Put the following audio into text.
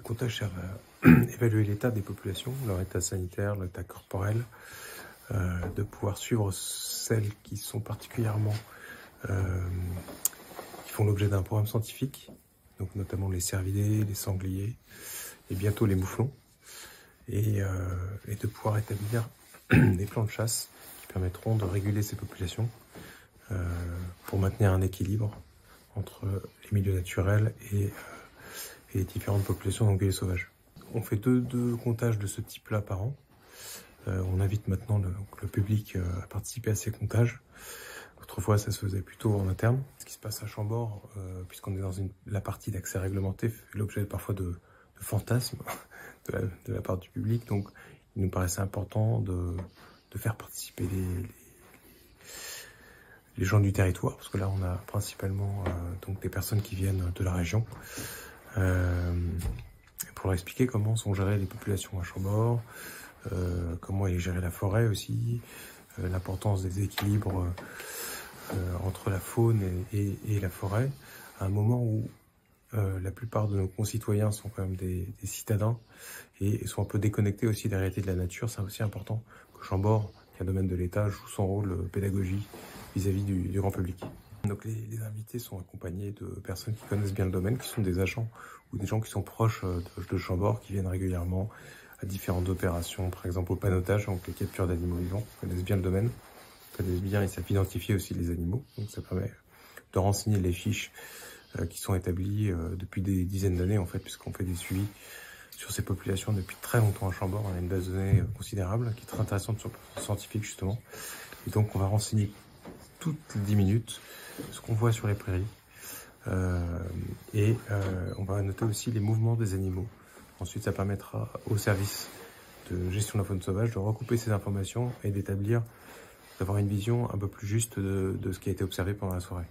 Les comptages servent à évaluer l'état des populations, leur état sanitaire, leur état corporel, de pouvoir suivre celles qui sont particulièrement, qui font l'objet d'un programme scientifique, donc notamment les cervidés, les sangliers et bientôt les mouflons, et de pouvoir établir des plans de chasse qui permettront de réguler ces populations pour maintenir un équilibre entre les milieux naturels et les différentes populations d'anguilles sauvages. On fait deux comptages de ce type-là par an. On invite maintenant le public à participer à ces comptages. Autrefois, ça se faisait plutôt en interne. Ce qui se passe à Chambord, puisqu'on est dans la partie d'accès réglementé, fait l'objet parfois de fantasmes de la part du public. Donc, il nous paraissait important de faire participer les gens du territoire, parce que là, on a principalement donc des personnes qui viennent de la région, pour leur expliquer comment sont gérées les populations à Chambord, comment est gérée la forêt aussi, l'importance des équilibres entre la faune et la forêt, à un moment où la plupart de nos concitoyens sont quand même des citadins et sont un peu déconnectés aussi des réalités de la nature. C'est aussi important que Chambord, qui est un domaine de l'État, joue son rôle pédagogique vis-à-vis du grand public. Donc les invités sont accompagnés de personnes qui connaissent bien le domaine, qui sont des agents ou des gens qui sont proches de Chambord, qui viennent régulièrement à différentes opérations, par exemple au panotage, donc les captures d'animaux vivants, connaissent bien le domaine, connaissent bien et savent identifier aussi les animaux. Donc ça permet de renseigner les fiches qui sont établies depuis des dizaines d'années en fait, puisqu'on fait des suivis sur ces populations depuis très longtemps à Chambord. On a une base de données considérable, qui est très intéressante sur le plan scientifique justement. Et donc on va renseigner toutes les 10 minutes ce qu'on voit sur les prairies. On va noter aussi les mouvements des animaux. Ensuite, ça permettra au service de gestion de la faune sauvage de recouper ces informations et d'avoir une vision un peu plus juste de ce qui a été observé pendant la soirée.